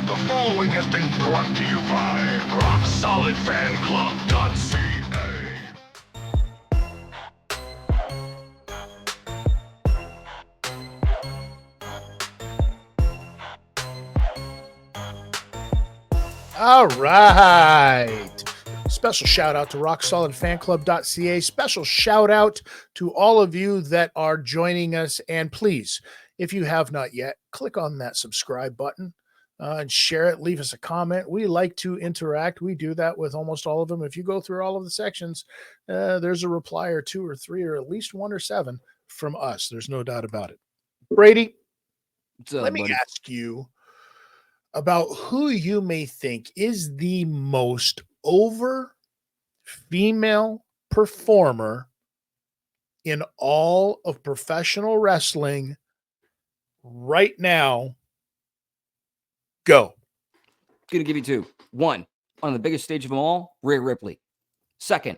The following has been brought to you by RockSolidFanClub.ca. All right. Special shout out to RockSolidFanClub.ca. Special shout out to all of you that are joining us. And please, if you have not yet, click on that subscribe button and share it. Leave us a comment. We like to interact. We do that with almost all of them. If you go through all of the sections, there's a reply or two or three or at least 1 or 7 from us. There's no doubt about it. Brady, let me ask you about who you may think is the most over female performer in all of professional wrestling right now. Go. Gonna give you 2. 1, on the biggest stage of them all, Rhea Ripley. 2nd,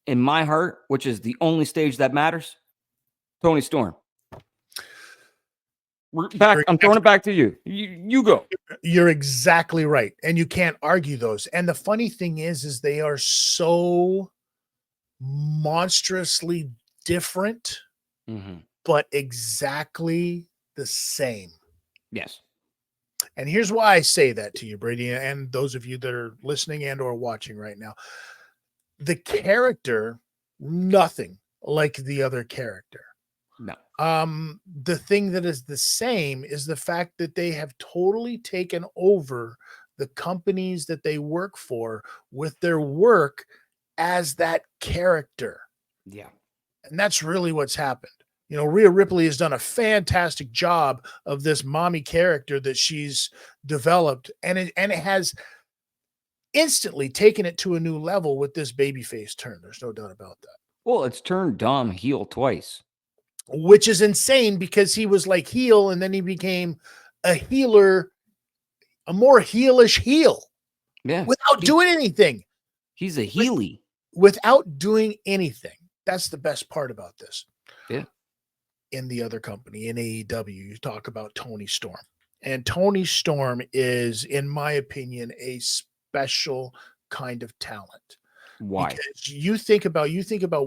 in my heart, which is the only stage that matters, Toni Storm. I'm throwing it back to you. You go. You're exactly right. And you can't argue those. And the funny thing is they are so monstrously different, but exactly the same. Yes. And here's why I say that to you, Brady, and those of you that are listening and or watching right now. The character, nothing like the other character. No. The thing that is the same is the fact that they have totally taken over the companies that they work for with their work as that character. Yeah. And that's really what's happened. You know, Rhea Ripley has done a fantastic job of this mommy character that she's developed, and it has instantly taken it to a new level with this babyface turn. There's no doubt about that. Well, it's turned Dom heel twice. Which is insane because he was like heel and then he became a healer, a more heelish heel. Yeah. Without doing anything. He's a healy. Without doing anything. That's the best part about this. Yeah. In the other company, in AEW, you talk about Toni Storm. And Toni Storm is, in my opinion, a special kind of talent. Why? Because you think about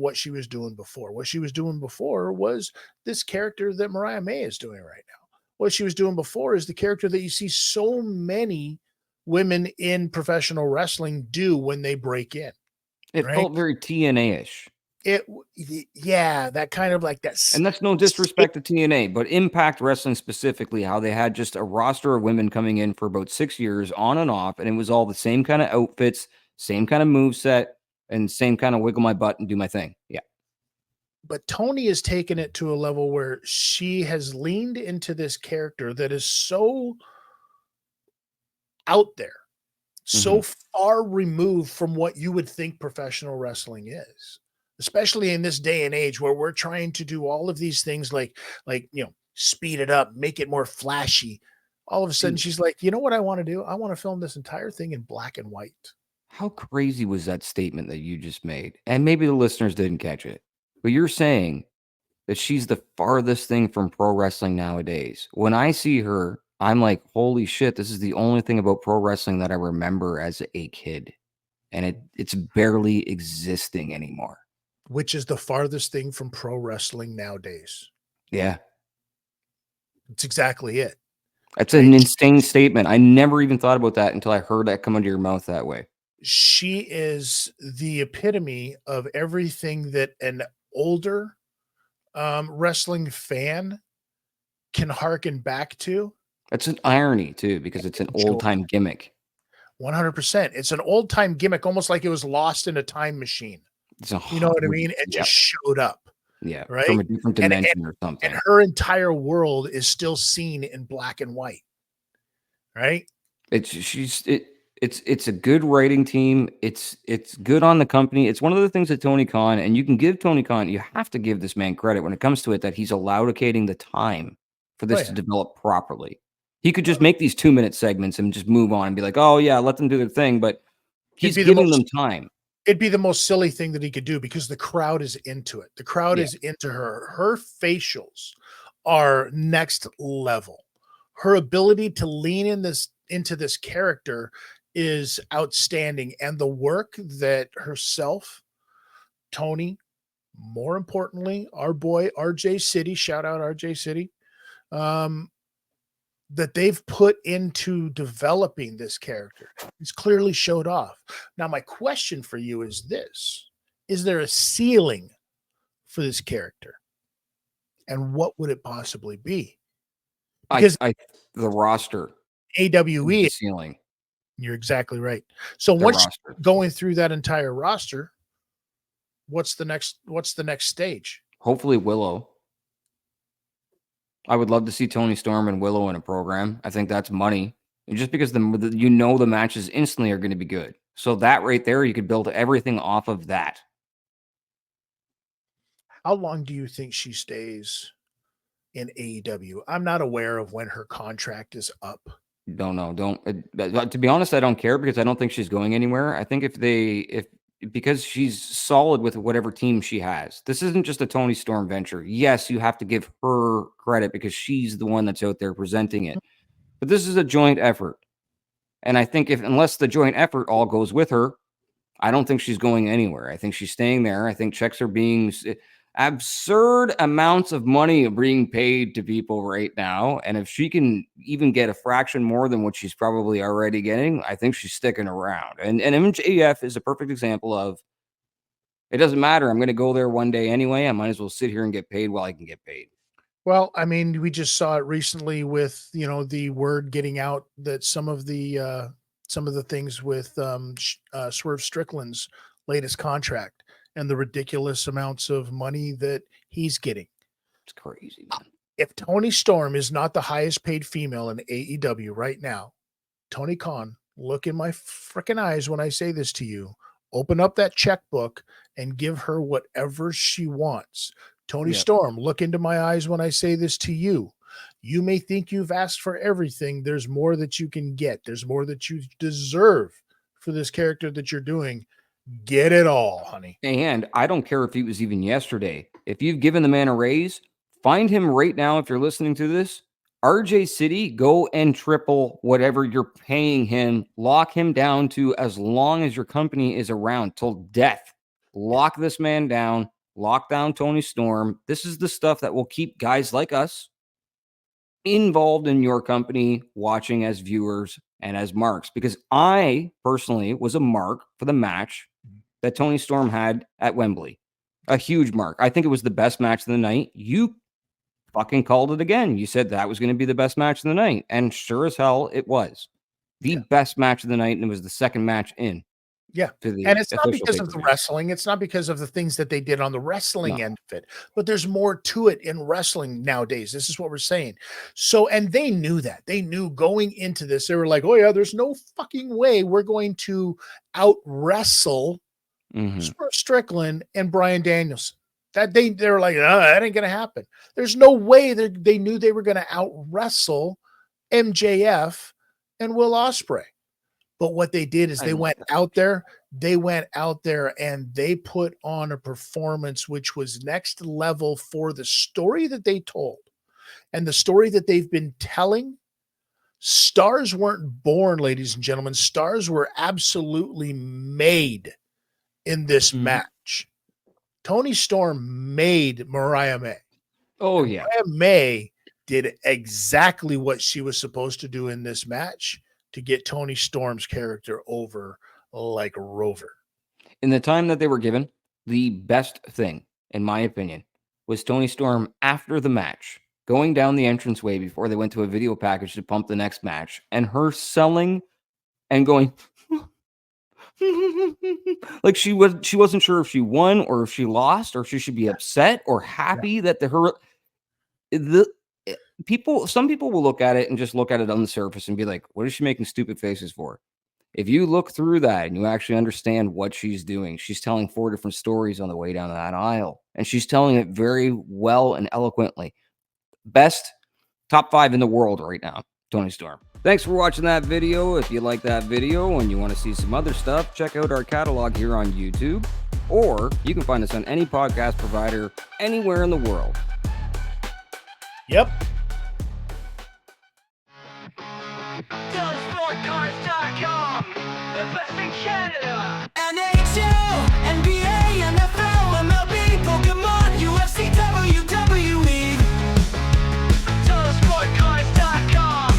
what she was doing before. What she was doing before was this character that Mariah May is doing right now. What she was doing before is the character that you see so many women in professional wrestling do when they break in. It felt very TNA-ish. That kind of like that. And that's no disrespect to TNA, but Impact Wrestling specifically, how they had just a roster of women coming in for about 6 years on and off, and it was all the same kind of outfits, same kind of moveset, and same kind of wiggle my butt and do my thing. Yeah. But Toni has taken it to a level where she has leaned into this character that is so out there, so far removed from what you would think professional wrestling is, especially in this day and age where we're trying to do all of these things like, speed it up, make it more flashy. All of a sudden she's like, you know what I want to do? I want to film this entire thing in black and white. How crazy was that statement that you just made? And maybe the listeners didn't catch it, but you're saying that she's the farthest thing from pro wrestling nowadays. When I see her, I'm like, holy shit, this is the only thing about pro wrestling that I remember as a kid. And it's barely existing anymore. Which is the farthest thing from pro wrestling nowadays. Yeah. It's exactly it. That's an insane statement. I never even thought about that until I heard that come out of your mouth that way. She is the epitome of everything that an older wrestling fan can hearken back to. That's an irony too, because it's an old time gimmick. 100%. It's an old time gimmick, almost like it was lost in a time machine. You know what I mean? It just showed up. Yeah. Right. From a different dimension or something. And her entire world is still seen in black and white. Right. It's a good writing team. It's good on the company. It's one of the things that Tony Khan, and you can give Tony Khan, you have to give this man credit when it comes to it, that he's allocating the time for this to develop properly. He could just make these 2-minute segments and just move on and be like, oh yeah, let them do their thing. But he's giving them time. It'd be the most silly thing that he could do because the crowd is into it. The crowd is into her. Her facials are next level. Her ability to lean in this into this character is outstanding. And the work that herself, Toni, more importantly, our boy RJ City, shout out RJ City, um, that they've put into developing this character is clearly showed off. Now, my question for you is this: is there a ceiling for this character? And what would it possibly be? Because The roster is AWE, the ceiling. you're exactly right. So The once roster. going through that entire roster, what's the next stage? Hopefully Willow. I would love to see Toni Storm and Willow in a program. I think that's money. And just because the matches instantly are going to be good. So that right there, you could build everything off of that. How long do you think she stays in AEW? I'm not aware of when her contract is up. Don't know. To be honest, I don't care because I don't think she's going anywhere. I think because she's solid with whatever team she has. This isn't just a Toni Storm venture. Yes, you have to give her credit because she's the one that's out there presenting it. But this is a joint effort. And I think unless the joint effort all goes with her, I don't think she's going anywhere. I think she's staying there. I think checks are being absurd amounts of money are being paid to people right now. And if she can even get a fraction more than what she's probably already getting, I think she's sticking around. And MJF is a perfect example of, it doesn't matter. I'm going to go there one day anyway. I might as well sit here and get paid while I can get paid. Well, I mean, we just saw it recently with, the word getting out that some of the things with Swerve Strickland's latest contract and the ridiculous amounts of money that he's getting. It's crazy, man. If Toni Storm is not the highest paid female in AEW right now, Tony Khan, look in my freaking eyes when I say this to you. Open up that checkbook and give her whatever she wants. Toni Storm, look into my eyes when I say this to you. You may think you've asked for everything. There's more that you can get. There's more that you deserve for this character that you're doing. Get it all, honey. And I don't care if it was even yesterday. If you've given the man a raise, find him right now if you're listening to this. RJ City, go and triple whatever you're paying him. Lock him down to as long as your company is around till death. Lock this man down. Lock down Toni Storm. This is the stuff that will keep guys like us involved in your company, watching as viewers and as marks. Because I personally was a mark for the match that Toni Storm had at Wembley. A huge mark. I think it was the best match of the night. You fucking called it again. You said that was going to be the best match of the night. And sure as hell, it was the best match of the night. And it was the second match in. Yeah. And it's not because of the wrestling. It's not because of the things that they did on the wrestling end of it, but there's more to it in wrestling nowadays. This is what we're saying. So, and they knew that. They knew going into this, they were like, oh yeah, there's no fucking way we're going to out wrestle Strickland and Bryan Danielson. That they were like, that ain't gonna happen. There's no way that they knew they were gonna out wrestle MJF and Will Ospreay. But what they did is they went out there and they put on a performance which was next level for the story that they told and the story that they've been telling. Stars weren't born, ladies and gentlemen. Stars were absolutely made in this match. Toni Storm made Mariah May. Oh, yeah. Mariah May did exactly what she was supposed to do in this match to get Toni Storm's character over like Rover. In the time that they were given, the best thing, in my opinion, was Toni Storm after the match, going down the entranceway before they went to a video package to pump the next match, and her selling and going like she wasn't sure if she won or if she lost or if she should be upset or happy that some people will look at it and just look at it on the surface and be like, what is she making stupid faces for? If you look through that and you actually understand what she's doing, she's telling 4 different stories on the way down that aisle, and she's telling it very well and eloquently. Best top 5 in the world right now, Toni Storm. Thanks for watching that video. If you like that video and you want to see some other stuff, check out our catalog here on YouTube, or you can find us on any podcast provider anywhere in the world. Yep. Just SportsCards.com, the best in Canada. NHL, NBA, NFL, MLB, Pokemon, UFC, WWE. TotalSportCards.com,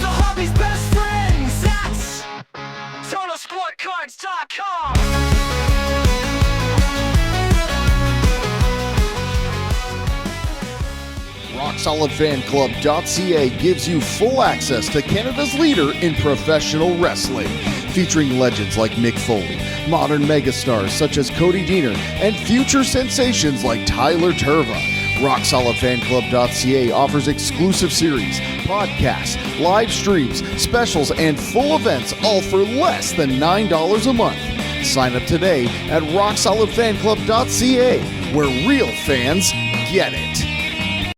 the hobby's best friends. That's TotalSportCards.com. RockSolidFanClub.ca gives you full access to Canada's leader in professional wrestling, featuring legends like Mick Foley, modern megastars such as Cody Deaner, and future sensations like Tyler Turva. RockSolidFanClub.ca offers exclusive series, podcasts, live streams, specials, and full events, all for less than $9 a month. Sign up today at RockSolidFanClub.ca, where real fans get it.